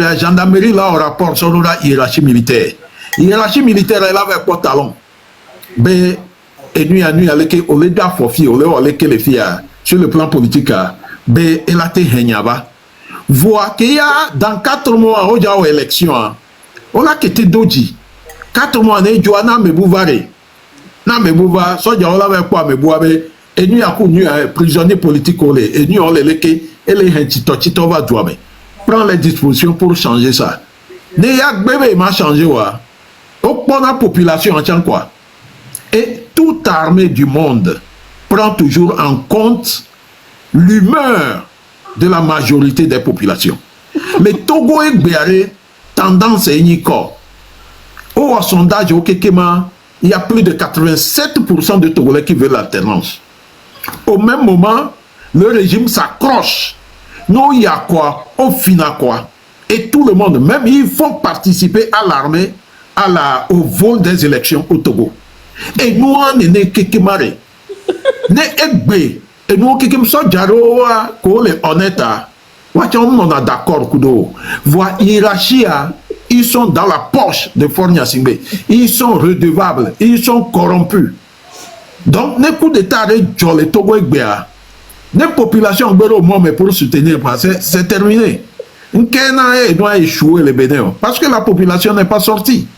La gendarmerie là, au rapport sur la hiérarchie militaire. Hiérarchie militaire, elle avait pas talon. Mais, et nuit à nuit, avec au lieu d'affofi, au lieu avec les filles, sur le plan politique, mais elle a été henyaba. Voir qu'il y a dans 4 mois, on a eu élection, on a quitté Doji. 4 mois, on a eu Joanna Mebouvare. Na Mebouva, so dia on avait quoi Mebouabe, et nous a connu un prisonnier politique, et nous on les leke, et les hentito va douame. Prends les dispositions pour changer ça. Ne yak bébé m'a changé, wa. Au point la population en tient quoi. Et toute armée du monde prend toujours en compte l'humeur de la majorité des populations. Mais Togo et Béaré, tendance est unique. Au sondage au Kekema, il y a plus de 87% de Togolais qui veulent l'alternance. Au même moment, le régime s'accroche. Non, il y a quoi? Au final quoi? Et tout le monde, même ils font participer à l'armée, au vol des élections au Togo. Et nous, on est Kekemare. Ne Egbe. Et nous, Kekem Sojaro, qu'on est honnête, on a d'accord, Kudo. Voir hiérarchie, ils sont dans la poche de Fornia Singbe. Ils sont redevables, ils sont corrompus. Donc, les coups d'État de les Togo et Béa, les populations au moins pour soutenir, c'est terminé. Nkena doit échouer les Bénin parce que la population n'est pas sortie.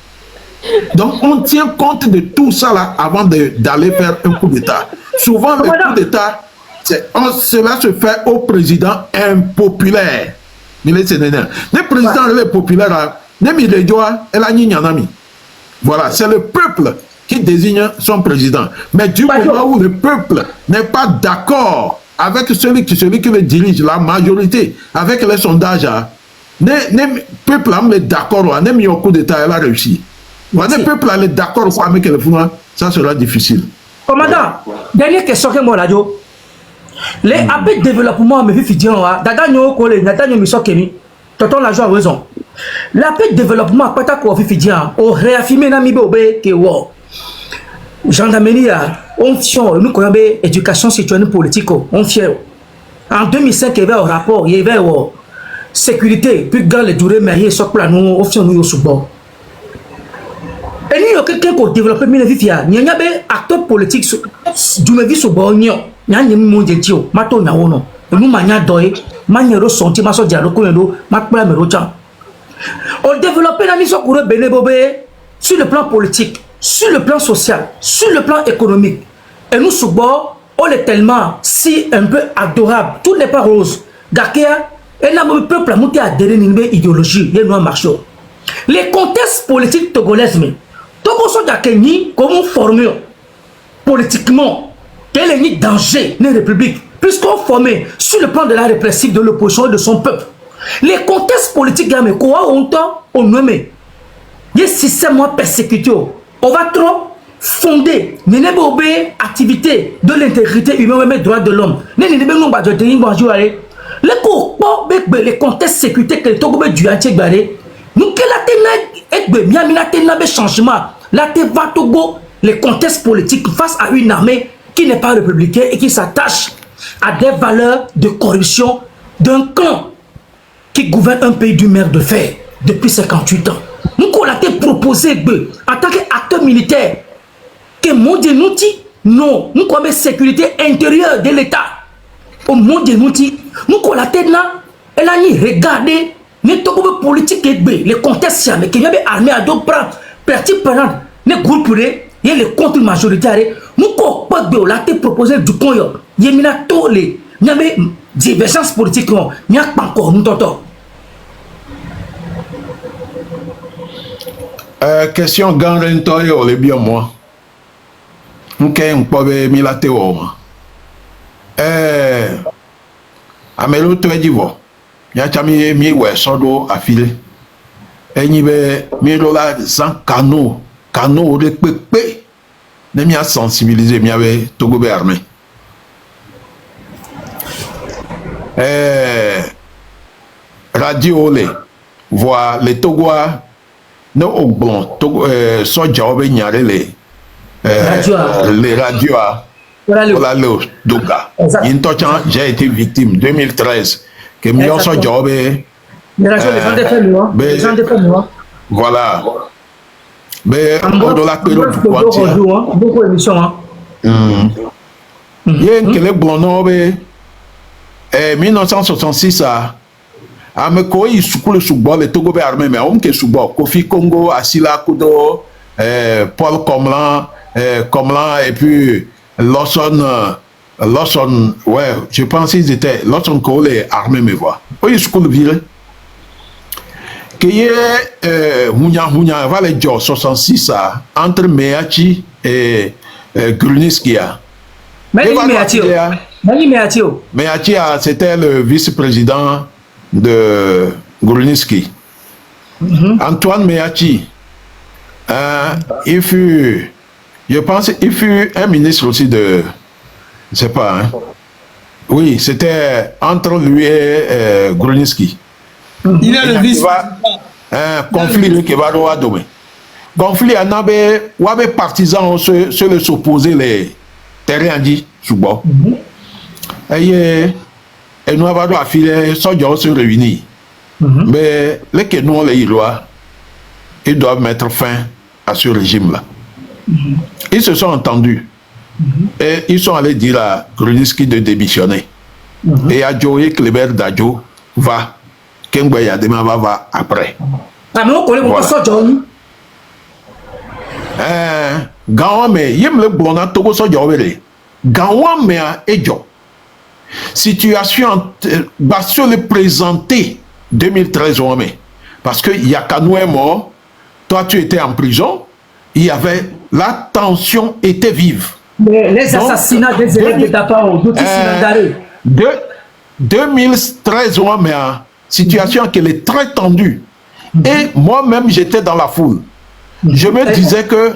Donc, on tient compte de tout ça là avant d'aller faire un coup d'État. Souvent, le coup d'État, cela se fait au président impopulaire. Le président populaire, voilà, c'est le peuple qui désigne son président. Mais du moment où le peuple n'est pas d'accord avec celui qui le dirige, la majorité, avec les sondages, le peuple est d'accord, on a mis au coup d'État, elle a réussi. Le peuple est d'accord avec le fond, ça sera difficile. Commandant, dernière question que moi là, les appels de développement me fait dire, dada nyo ko le nata nyo miso kemi, tonton la joie raison. L'appel de développement pas ta ko fait dire, au réaffirmer na mi be que wo. Gendarmerie on fion nous ko be éducation citoyenne politique on fier. En 2005 il y avait un rapport, il y avait sécurité plus grand les durées mais sur plan nous on fion nous sous bord. Et nous yo quelqu'un ko développer mi na vifia, nya nya be acteur politique du me vi sous bord nyo. Nyanye monde tio mato nyawono enu manya doye manyero sonti maso dialo ko ndo makpla me rocha on développer la mission pour Bénébobe sur le plan politique, sur le plan social, sur le plan économique. Et nous souvent on est tellement si un peu adorable, tout n'est pas rose. Gakia et là le peuple a monté à adhérer une idéologie, il y a un marché. Les contextes politiques togolaises mais Togo sont d'accueillir comment former politiquement. Quel est le danger de la République puisqu'on formait sur le plan de la répression de l'opposition et de son peuple. Les contextes politiques, mais quoi on nomme les systèmes persécutés. On va trop fonder les activités de l'intégrité humaine et des droits de l'homme. Les contextes sécurité que le Togo du entier nous que la changement la Togo les contextes politiques face à une armée qui n'est pas républicain et qui s'attache à des valeurs de corruption d'un clan qui gouverne un pays du maire de fer depuis 58 ans. Nous avons proposé en tant qu'acteur militaire que monde outil non, nous avons une sécurité intérieure de l'État. Au monde outil, nous avons elle a regardé les politiques les contextes mais qu'il y avait armée à deux bras, parti prenant les groupes il y a les contre majoritaires nous ko pas de la te proposer du coin yemina tous les nyame divergence politique n'y a pas encore nous toto question ganrento yo le bien moi n'ké n'pobe milate o amelo to edivo nya chami mi we sodo afile enyi be mi dola sans canot de pepe ne m'y a sensibilisé m'y avait Togo be armé radio les voix les Togois no ogbon Togo soja obe nyare les radios voilà le Doga j'ai été victime 2013 que m'y a soja obe Les gens des faits noirs. Les gens des faits noirs. Voilà. Mais on doit la période du quantier. Beaucoup d'émissions. Il y a un quelques blancs, 1966, à me quoi il soucoule sous bord les Togo armé, mais on qui sous bord. Kofi Congo, Asila Kudo, Paul Comlan, et puis Lawson, ouais, je pense qu'ils étaient, Lawson Cole armé, mais voilà. Oui, soucoule viré. Qu'il y ait Hounia, va les jours 66 entre Meachi et Gruniski. Meachi, c'était le vice-président de Gruniski. Antoine Meachi, il fut, je pense, il fut un ministre aussi de, je sais pas, hein. Oui, c'était entre lui et Gruniski. Il est le vice. Conflit qui va doit dominer. Conflit en avait partisans se les opposer les terrains dit sous bord. Et nous avons affilé soldats se réunir. Mais les Kénons, les Ilois, ils doivent mettre fin à ce régime-là. Ils se sont entendus. Et ils sont allés dire à Gruniski de démissionner. Et à Joe Kleber d'Adjo va. Kengbe Yadema va après. Ah, mais on connaît beaucoup ça, John. Gawame, yem le blona Togo so jawele. Gawame a ejo. Situation, bah, sur le présenté 2013, parce que Yakanou est mort, toi tu étais en prison, il y avait, la tension était vive. Les assassinats des élèves de Dapao, d'autres 2013, mais situation qui est très tendue. Et moi-même, j'étais dans la foule. Je me disais que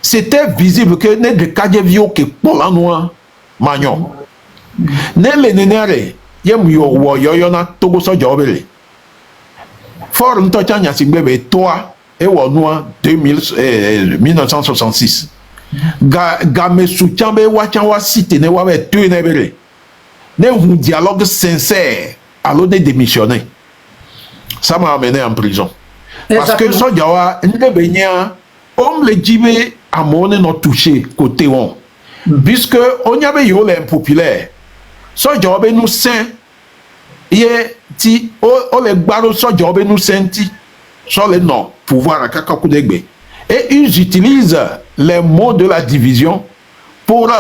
c'était visible que ne de Kadjevio que pour la noix, Magnon. Ne le nenere, yem yo na Togo so jobele. For n'tochanya sigbebe toi et wa noix 1966. Ga me soutiambe wachanwa cité ne wa be tu ne bele. Ne un dialogue sincère. Alors de démissionner. Ça m'a amené en prison. Parce que ce Diawa, on le dit, à mon non touché côté on. Puisque on y avait eu l'impopulaire. Ce Diawa nous saint. Il dit, on les barreaux, ce Diawa nous senti. Sur les noms, pouvoir à Kakakoudegbe. Et ils utilisent les mots de la division pour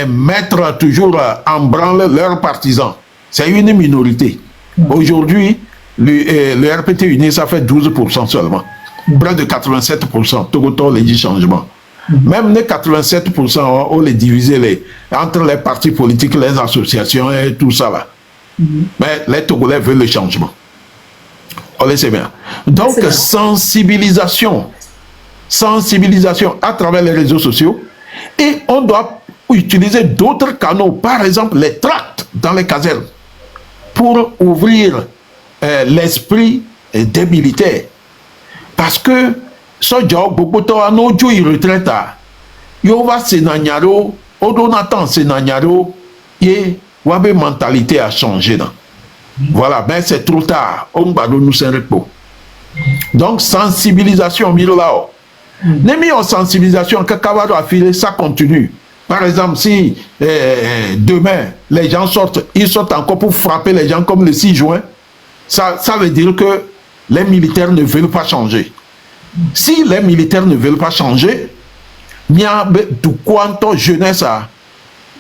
mettre toujours en branle leurs partisans. C'est une minorité. Aujourd'hui, le RPT uni, ça fait 12% seulement. Près de 87%. Togoto les dit changement. Même les 87%, on les divisé entre les partis politiques, les associations et tout ça là. Mais les Togolais veulent le changement. On le sait bien. Donc, sensibilisation à travers les réseaux sociaux. Et on doit utiliser d'autres canaux. Par exemple, les tracts dans les casernes. Pour ouvrir l'esprit des militaires. Parce que ce job, beaucoup de temps, nous avons retraite. Yo va sénanyaro, Odonatan sénanyaro, et wabe mentalité a changé. Voilà, mais c'est trop tard. On va nous s'en repos. Donc, sensibilisation, Mirolao. Nemi en sensibilisation, Kakawado a filé, ça continue. Par exemple, si demain, les gens sortent, ils sortent encore pour frapper les gens comme le 6 juin, ça veut dire que les militaires ne veulent pas changer. Si les militaires ne veulent pas changer, il y a du quantum jeunesse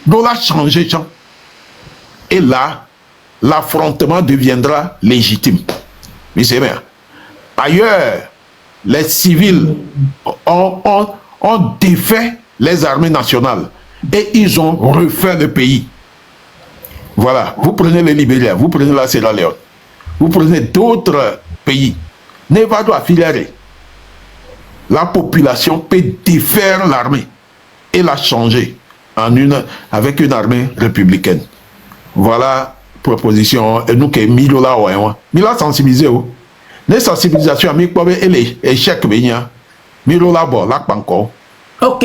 doit changer. Et là, l'affrontement deviendra légitime. Mais c'est bien. Ailleurs, les civils ont défait les armées nationales. Et ils ont refait le pays. Voilà. Vous prenez le Libéria, vous prenez la Sierra Leone, vous prenez d'autres pays. Nevado affilié. La population peut défaire l'armée et la changer avec une armée républicaine. Voilà proposition. Et nous qui Milo là, Milo sensibilisé. Les sensibilisations, et les échecs, Milo là, là, pas encore. Ok.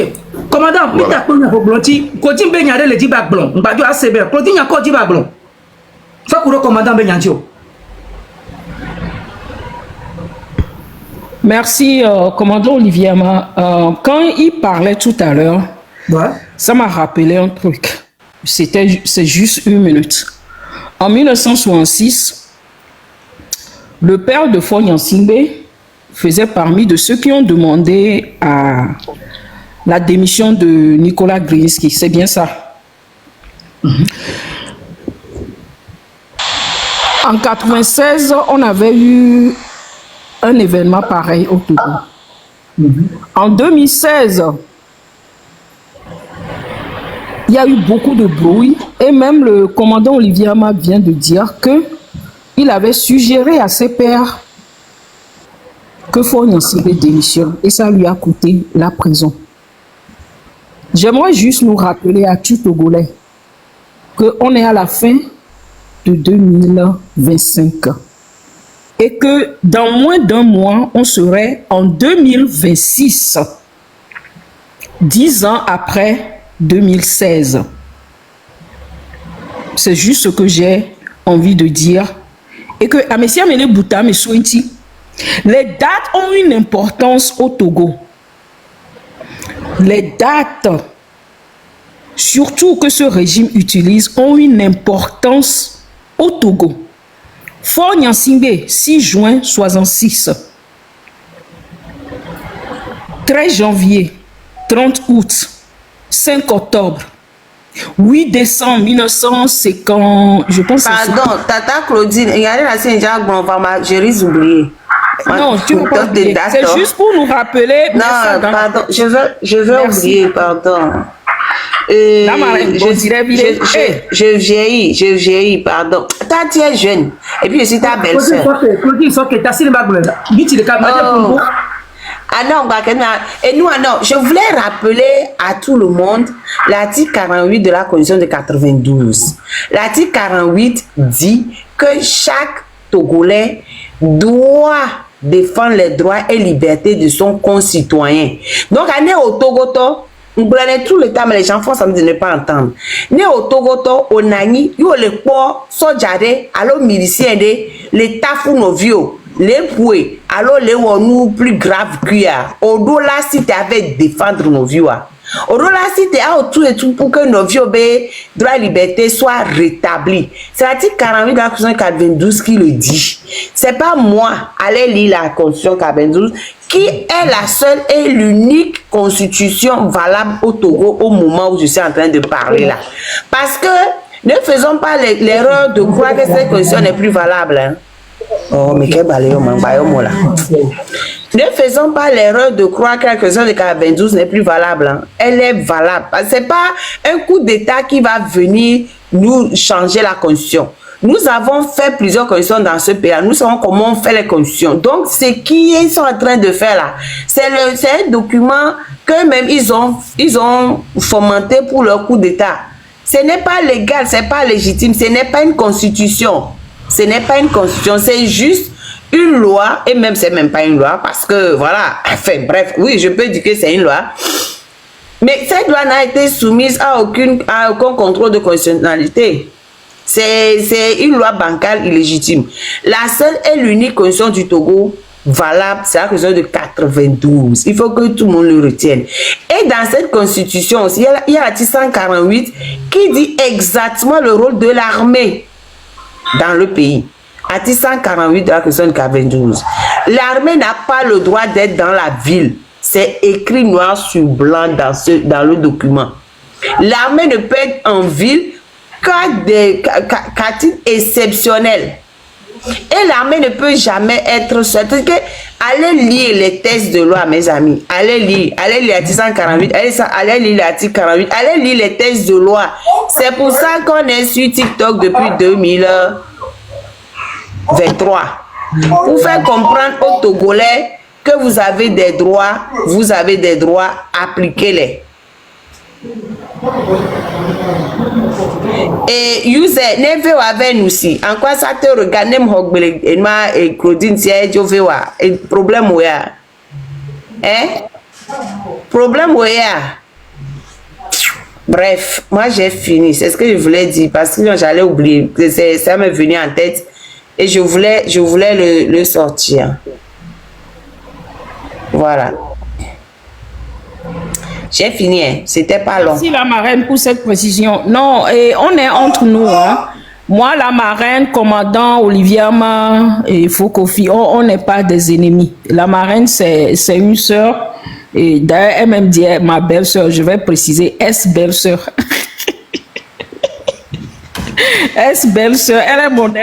Commandant, oui, t'as connu un problème. Quand tu as le diba blanc, on va dire assez bien. Quand tu as un diba blanc, ça court commandant Benyancho. Merci, commandant Olivier Ama. Quand il parlait tout à l'heure, Ouais. ça m'a rappelé un truc. C'est juste une minute. En 1966, le père de Faure Gnassingbé faisait parmi de ceux qui ont demandé à la démission de Nicolas Grinski. C'est bien ça. En 96, on avait eu un événement pareil au Togo. En 2016, il y a eu beaucoup de bruit et même le commandant Olivier Ama vient de dire que il avait suggéré à ses pairs que Faure Gnassingbé démissionne et ça lui a coûté la prison. J'aimerais juste nous rappeler à tout Togolais qu'on est à la fin de 2025 et que dans moins d'un mois, on serait en 2026, 10 ans après 2016. C'est juste ce que j'ai envie de dire. Et que Amesia Mele Bouta, les dates ont une importance au Togo. Les dates, surtout que ce régime utilise, ont une importance au Togo. Faure Gnassingbé, 6 juin 66. 13 janvier, 30 août, 5 octobre, 8 décembre 1950, je pense. Pardon, Tata Claudine, regardez la scène, j'ai risque d'oublier. Non, tu ne peux pas oublier. C'est juste pour nous rappeler. Non, pardon, je veux oublier, pardon. Je vieillis, pardon. Toi, tu es jeune. Et puis, je suis ta belle-sœur. Ah non, et nous, non, je voulais rappeler à tout le monde l'article 48 de la Constitution de 92. L'article 48 dit que chaque Togolais doit défendre les droits et libertés de son concitoyen. Donc, on est au Togoto, on prenait tout le temps, mais les gens font ça de ne pas entendre. Né au Togoto, au Nani, yo le po, sojade, allo milicien de, les tafou novio, les pouets, alors les nous plus grave qu'il au dollar si tu avais défendre nos vieux. Au dollar si tu as tout et tout pour que nos vieux droits et libertés soient rétablis. C'est l'article 48 de la Constitution 92 qui le dit. C'est pas moi, allez lire la Constitution 92 qui est la seule et l'unique constitution valable au Togo au moment où je suis en train de parler là. Parce que ne faisons pas l'erreur de croire que cette constitution n'est plus valable. Hein. Oh, mais quel balayot, là. Ne faisons pas l'erreur de croire que la constitution de 92 n'est plus valable. Hein. Elle est valable. Ce n'est pas un coup d'État qui va venir nous changer la constitution. Nous avons fait plusieurs constitutions dans ce pays. Nous savons comment on fait les constitutions. Donc, ce qu'ils sont en train de faire là, c'est un document que même ils ont fomenté pour leur coup d'État. Ce n'est pas légal, ce n'est pas légitime, ce n'est pas une constitution. Ce n'est pas une constitution, c'est juste une loi, et même c'est même pas une loi, parce que voilà, enfin bref, oui, je peux dire que c'est une loi. Mais cette loi n'a été soumise à aucun contrôle de constitutionnalité. C'est une loi bancale illégitime. La seule et l'unique constitution du Togo valable, c'est la constitution de 92. Il faut que tout le monde le retienne. Et dans cette constitution aussi, il y a l'article 148 qui dit exactement le rôle de l'armée dans le pays. Article 148 de la Constitution de 92. L'armée n'a pas le droit d'être dans la ville. C'est écrit noir sur blanc dans le document. L'armée ne peut être en ville qu'à titre exceptionnel. Et l'armée ne peut jamais être seule. Allez lire les textes de loi, mes amis. Allez lire l'article 148, allez lire l'article 48, allez lire les textes de loi. C'est pour ça qu'on est sur TikTok depuis 2023. Pour faire comprendre aux Togolais que vous avez des droits, appliquez-les. Et Youssef, ne veux avec nous si. En quoi ça te regarde, ne m'hogbele, et moi, et Claudine, si elle est et problème où ya? Hein? Problème où ya? Bref, moi j'ai fini. C'est ce que je voulais dire parce que j'allais oublier. Ça m'est venu en tête et je voulais le sortir. Voilà. J'ai fini, hein. C'était pas long. Merci la marraine pour cette précision. Non, et on est entre nous. Hein. Moi, la marraine, commandant Olivier Ama et Fokofi, on n'est pas des ennemis. La marraine, c'est une sœur. Et d'ailleurs, elle même dit ma belle-sœur, je vais préciser, belle-sœur. Belle-sœur, elle est mon...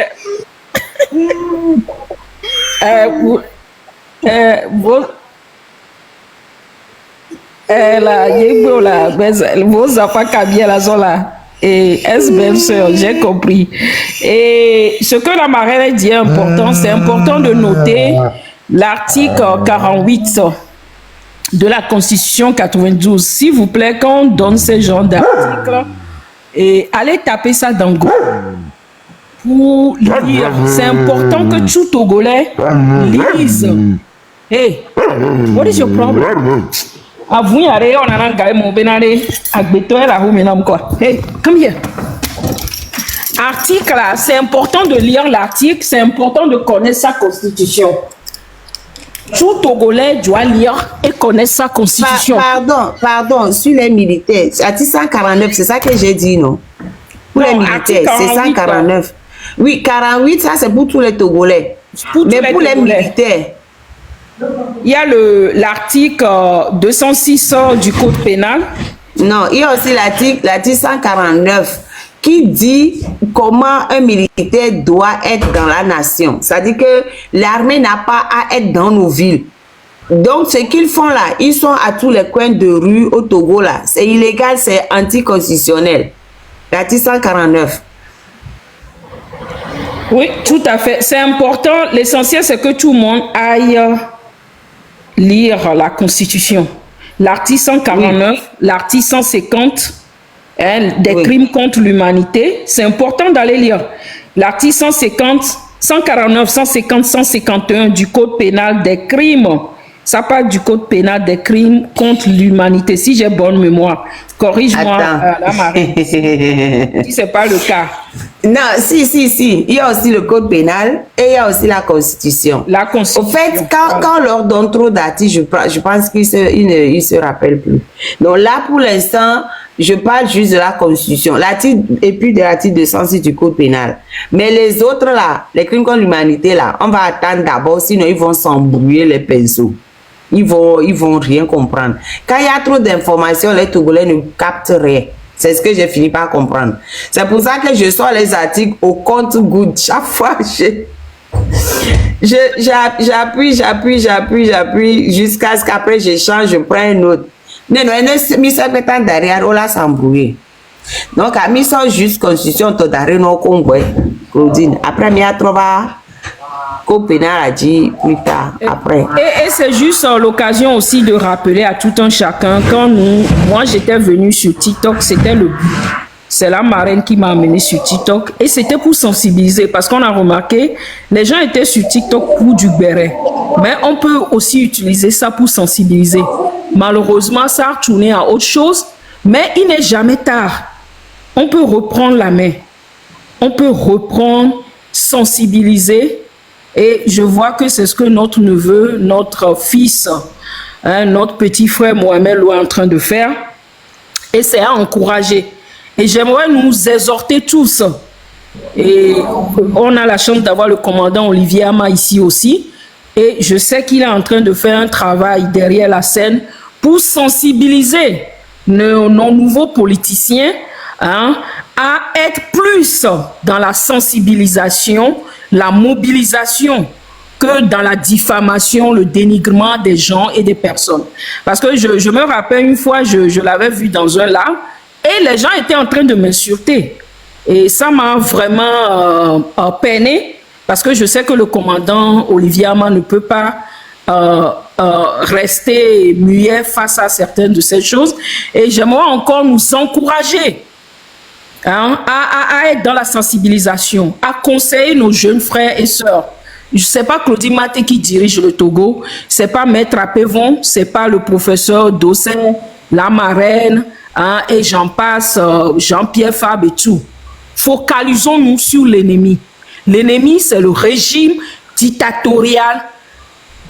vos enfants cabiers là sont là. Et belle-sœur, j'ai compris. Et ce que la marraine dit est important, c'est important de noter l'article 48 de la Constitution 92. S'il vous plaît, quand on donne ce genre d'article, et allez taper ça dans Google pour lire. C'est important que tout Togolais lise. Hey, what is your problem? Avouez, allez, on a un gars, mon benale, agbeto, la roue, maintenant, quoi. Hey, come here. Article là, c'est important de lire l'article, c'est important de connaître sa constitution. Tout Togolais doit lire et connaître sa constitution. Pardon, sur les militaires, article 149, c'est ça que j'ai dit, non? Pour les militaires, c'est 149. Oui, 48, ça c'est pour tous les Togolais. Mais pour les militaires, il y a l'article 206 du Code pénal. Non, il y a aussi l'article 149 qui dit comment un militaire doit être dans la nation. C'est-à-dire que l'armée n'a pas à être dans nos villes. Donc, ce qu'ils font là, ils sont à tous les coins de rue au Togo là. C'est illégal, c'est anticonstitutionnel. L'article 149. Oui, tout à fait. C'est important. L'essentiel, c'est que tout le monde aille lire la Constitution. L'article 149, oui. L'article 150, des crimes contre l'humanité. C'est important d'aller lire. L'article 150, 149, 150, 151 du Code pénal des crimes. Ça parle du Code pénal des crimes contre l'humanité. Si j'ai bonne mémoire, corrige-moi, la marine. Si ce n'est pas le cas. Non, si. Il y a aussi le Code pénal et il y a aussi la Constitution. La Constitution. Au fait, quand on leur donne trop d'articles, je pense qu'ils ne se rappellent plus. Donc là, pour l'instant, je parle juste de la Constitution. L'article, et puis de l'article 206 du Code pénal. Mais les autres là, les crimes contre l'humanité là, on va attendre d'abord, sinon ils vont s'embrouiller les pinceaux. Ils vont rien comprendre. Quand il y a trop d'informations, les Togolais ne captent rien. C'est ce que j'ai fini par comprendre. C'est pour ça que je sors les articles au compte-gouttes. Chaque fois, j'appuie jusqu'à ce qu'après je change, je prends un autre. Non, mais ça fait tant derrière, on l'a s'embrouiller. Donc, à mis ça juste constitution, to d'arrêt, non, Congo, Claudine. Après, il y a trop Code pénal a dit plus tard, après. Et c'est juste l'occasion aussi de rappeler à tout un chacun, quand moi j'étais venu sur TikTok, c'était le but. C'est la marraine qui m'a amené sur TikTok et c'était pour sensibiliser parce qu'on a remarqué, les gens étaient sur TikTok pour du béret. Mais on peut aussi utiliser ça pour sensibiliser. Malheureusement, ça a tourné à autre chose, mais il n'est jamais tard. On peut reprendre la main. On peut reprendre, sensibiliser. Et je vois que c'est ce que notre neveu, notre fils, notre petit frère Mohamed Lou est en train de faire. Et c'est à encourager. Et j'aimerais nous exhorter tous. Et on a la chance d'avoir le commandant Olivier Ama ici aussi. Et je sais qu'il est en train de faire un travail derrière la scène pour sensibiliser nos nouveaux politiciens à être plus dans la sensibilisation, la mobilisation, que dans la diffamation, le dénigrement des gens et des personnes. Parce que je me rappelle une fois, je l'avais vu dans un live, et les gens étaient en train de m'insulter. Et ça m'a vraiment peiné, parce que je sais que le commandant Olivier Ama ne peut pas rester muet face à certaines de ces choses. Et j'aimerais encore nous encourager à être dans la sensibilisation, à conseiller nos jeunes frères et sœurs. Je ne sais pas Claudie Maté qui dirige le Togo, ce n'est pas Maître Apévon, ce n'est pas le professeur Dossé, la marraine, et j'en passe, Jean-Pierre Fabre et tout. Focalisons-nous sur l'ennemi. L'ennemi, c'est le régime dictatorial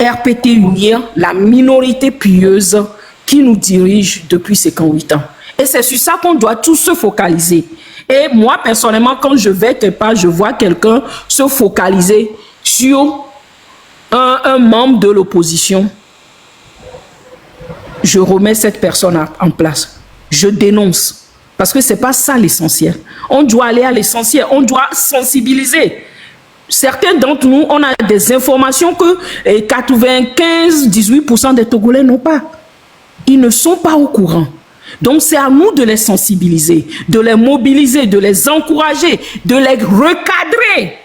RPT unir la minorité pieuse qui nous dirige depuis 58 ans. Et c'est sur ça qu'on doit tous se focaliser. Et moi, personnellement, quand je vais quelque part, je vois quelqu'un se focaliser sur un membre de l'opposition, je remets cette personne en place. Je dénonce. Parce que ce n'est pas ça l'essentiel. On doit aller à l'essentiel. On doit sensibiliser. Certains d'entre nous, on a des informations que 95-18% des Togolais n'ont pas. Ils ne sont pas au courant. Donc, c'est à nous de les sensibiliser, de les mobiliser, de les encourager, de les recadrer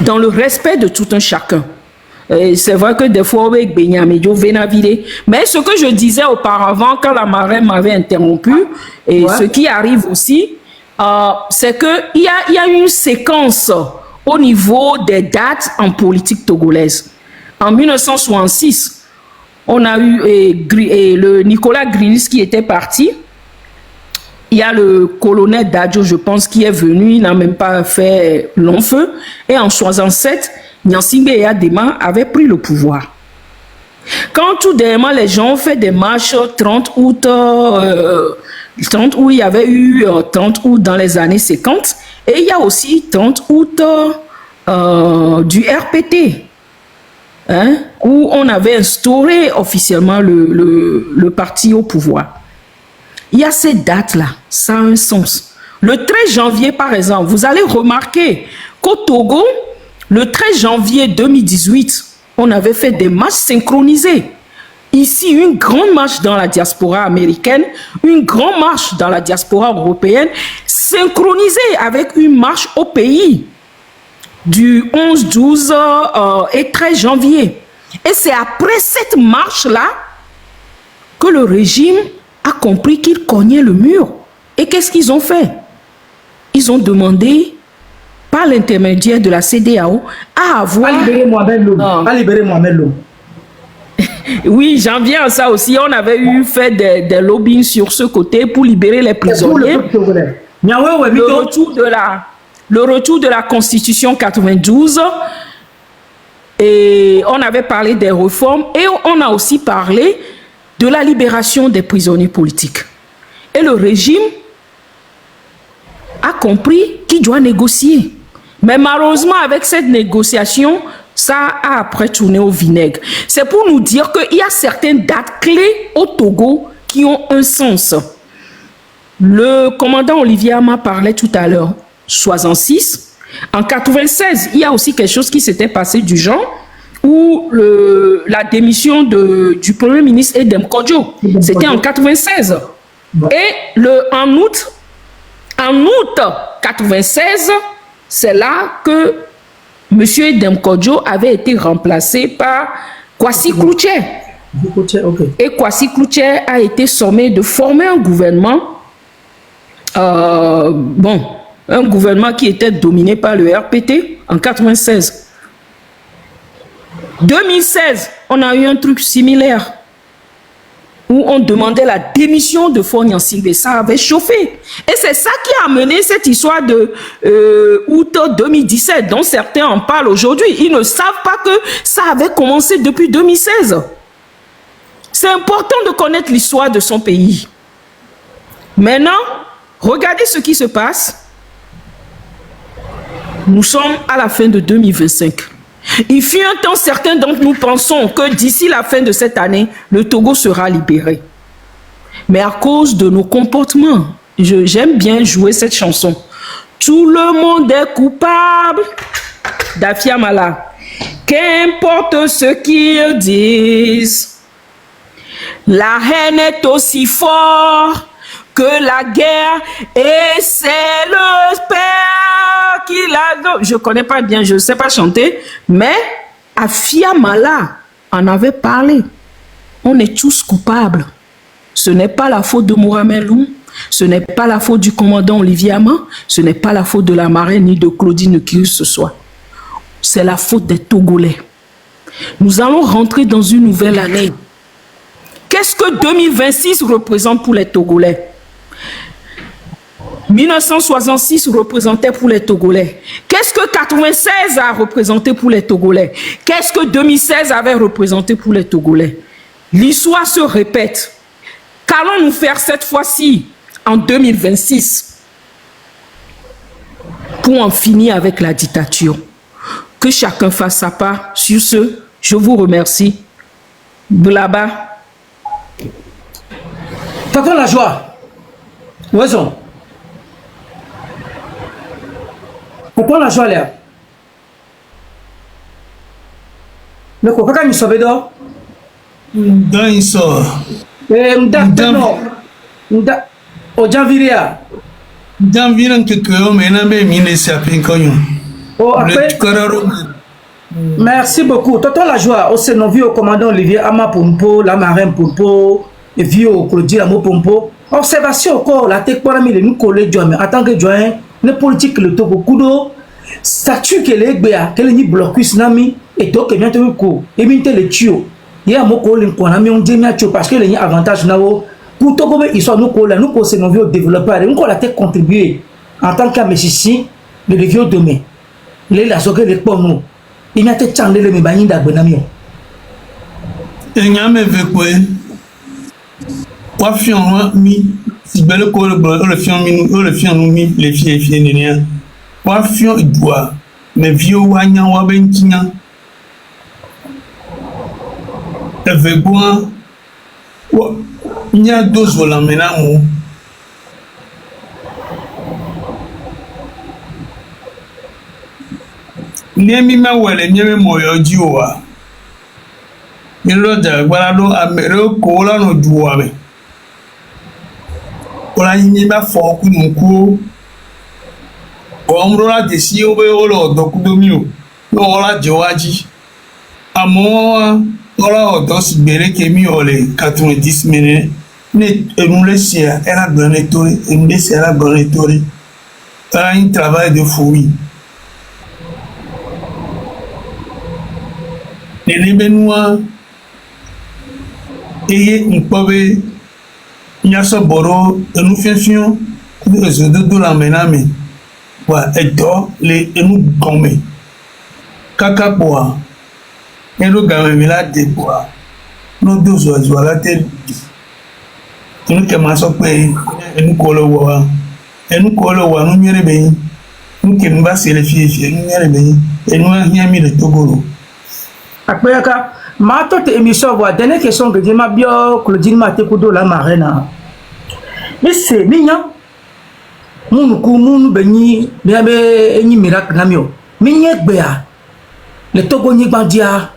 dans le respect de tout un chacun. C'est vrai que des fois, mais ce que je disais auparavant, quand la marraine m'avait interrompu, et ce qui arrive aussi, c'est qu'il y a une séquence au niveau des dates en politique togolaise. En 1966, on a eu le Nicolas Grilis qui était parti. Il y a le colonel Dadjo, je pense, qui est venu. Il n'a même pas fait long feu. Et en 1967, Nyansingbe Eyadema avait pris le pouvoir. Quand tout dernièrement, les gens ont fait des marches 30 août, 30 août, il y avait eu 30 août dans les années 50. Et il y a aussi 30 août du RPT. Hein, où on avait instauré officiellement le parti au pouvoir. Il y a ces dates-là, ça a un sens. Le 13 janvier, par exemple, vous allez remarquer qu'au Togo, le 13 janvier 2018, on avait fait des marches synchronisées. Ici, une grande marche dans la diaspora américaine, une grande marche dans la diaspora européenne, synchronisée avec une marche au pays du 11, 12 et 13 janvier. Et c'est après cette marche-là que le régime a compris qu'il cognait le mur. Et qu'est-ce qu'ils ont fait? Ils ont demandé, par l'intermédiaire de la CEDEAO, à avoir... À libérer Mohamed Loum. À libérer Mohamed Loum. Oui, j'en viens à ça aussi. On avait fait des lobbying sur ce côté pour libérer les prisonniers. Le retour de la Constitution 92, et on avait parlé des réformes, et on a aussi parlé de la libération des prisonniers politiques. Et le régime a compris qu'il doit négocier. Mais malheureusement, avec cette négociation, ça a après tourné au vinaigre. C'est pour nous dire qu'il y a certaines dates clés au Togo qui ont un sens. Le commandant Olivier Ama parlait tout à l'heure. 66. En 96, il y a aussi quelque chose qui s'était passé du genre où la démission du Premier ministre Edem Kodjo, c'était en 96. Et en août 96, c'est là que M. Edem Kodjo avait été remplacé par Kwasi Cloutier. Et Kwasi Cloutier a été sommé de former un gouvernement un gouvernement qui était dominé par le RPT en 96. 2016, on a eu un truc similaire où on demandait la démission de Faure Gnassingbe. Ça avait chauffé. Et c'est ça qui a amené cette histoire de août 2017, dont certains en parlent aujourd'hui. Ils ne savent pas que ça avait commencé depuis 2016. C'est important de connaître l'histoire de son pays. Maintenant, regardez ce qui se passe. Nous sommes à la fin de 2025. Il fut un temps, certains d'entre nous pensons que d'ici la fin de cette année, le Togo sera libéré. Mais à cause de nos comportements, j'aime bien jouer cette chanson. Tout le monde est coupable d'Afia Mala. Qu'importe ce qu'ils disent, la haine est aussi forte que la guerre, et c'est le père qui l'a... Je ne connais pas bien, je ne sais pas chanter, mais Afia Mala en avait parlé. On est tous coupables. Ce n'est pas la faute de Mohamed Loum, ce n'est pas la faute du commandant Olivier Ama, ce n'est pas la faute de la marraine ni de Claudine qui que ce soit. C'est la faute des Togolais. Nous allons rentrer dans une nouvelle année. Qu'est-ce que 2026 représente pour les Togolais? 1966 représentait pour les Togolais? Qu'est-ce que 96 a représenté pour les Togolais? Qu'est-ce que 2016 avait représenté pour les Togolais? L'histoire se répète. Qu'allons-nous faire cette fois-ci, en 2026, pour en finir avec la dictature? Que chacun fasse sa part. Sur ce, je vous remercie. Blaba. Tonton La Joie. Raison. Tonton La Joie là. Mais quoi, quand il sauve d'or? Dans il sort. M'da au janvier. Dans viren que on mène à mine sapin cognon. Oh, après. Merci beaucoup. Tonton La Joie, au Sénovi, au commandant Olivier Ama Pompo, la marraine Pompo, et Vio Claudie Amo Pompo. Observation encore, la tech pour nous nous coller mais en tant que joint, les politiques le Togo Kudo, statut que les béa, que les blocus nami, et donc bien tout coup, et minte le tuyau. Il y a mon collègue qu'on a mis en démiatio parce que les avantages nao, pour Togo, ils sont nous collés, nous Sénovi au développeur, nous la tech contribuer en tant qu'américain, le vieux demain. Les la soque les pour nous. Il y a des gens qui me bagnent d'abonnement. Il y a mes vœux. Quoi fion mi si belle ko le fion mi le fion mi les filles ni rien. Quoi fion doit mais vieux wanya wa benkinya. Elle veut boire. Il y a deux la menamu. Nemi ma wele nyeme moyo jiwa. Milo da gbalado amero ko la no duwa me. Ola yin ba fo ku nku. O mro la desi o be o lo do ku do mi o. No ola jowaji. Amo ola o do si bere ke mi o le 90 minutes. Ne enu le sia era donetori, enu le sia era donetori. Un travail de fouille. Les Benoît et une pauvre Nyasa Boro et nous fassions les autres de la méname. Et donc, les nous gommés. Kaka bois. Et nous gagnons la débois. Nous deux oiseaux à la tête. Nous commençons à payer. Et nous collons. Et nous collons. Nous n'y réveillons. Nous qui nous bassons les filles. Nous n'y réveillons. Et nous n'y mis le Togolo. Après, ma toute émission, dernière question que j'ai ma bio, Claudine Matekudo la marraine. Mais c'est mignon. Mon béni, bien ni miracle namio. Mignon béa. Le Togo ni bandia.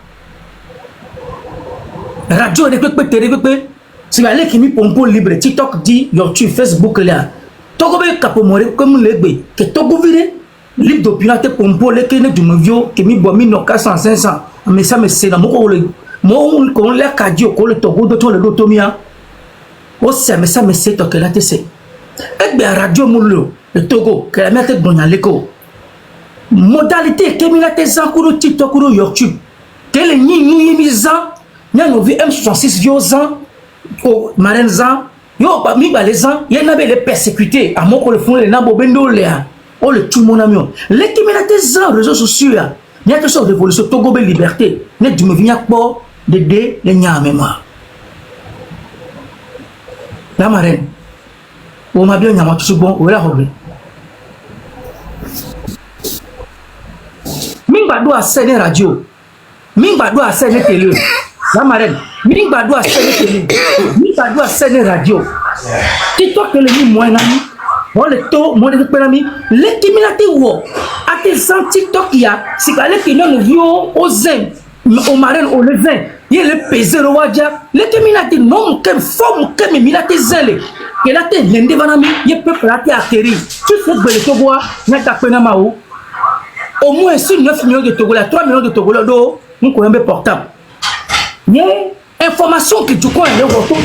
Radio de peu télé. Si allez qui mi pompo libre, TikTok dit, YouTube, Facebook là. Togo be capomore comme le bé. Que Togo vire. Libre d'opinion te pompo le kene du mevio, qui mi bomi no 400, 500. Mais ça me c'est dans mon qu'on l'a cadio qu'on le Togo de ton le lotomia. Oh ça mais c'est toi que la tc. Et bien radio moulo le Togo que la mette bon à l'écho. Modalité que mi la tes en TikTok ou YouTube. Que les ni misant, n'a no M66 viozan au marenzan. Yo ba mi ba les ans, y en avait les persécutés à mon ko le fond les nabo bendo léa. Oh le tout mon ami. Les qui mi la tes en réseaux sociaux. Il y a quelque chose de révolution, Togo be liberté. Ne du me viens pas de dé les nyamema. La marraine. On m'a bien nyama tout bon, ou la robe. Mingba doit scène radio. Mingba doit scène télé. La marraine. Mingba doit scène télé. Mingba doit scène radio. TikTok que le moins ami. Bon le taux, mon économie, les criminalités ou à tes TikTok il y a, c'est qu'à l'économie nous vivons aux zen, aux marins, aux levains, il y a le pesé le wadja, les criminalités non qu'un forme qu'un criminalité zèle, et là t'es l'un des vanami, il y a peuple là t'es atterri, tu fais que le Togo, n'a pas peine à Mao, au moins 9 millions de Togo, 3 millions de Togo, nous connaissons portable. Il y a information que tu connais le retour.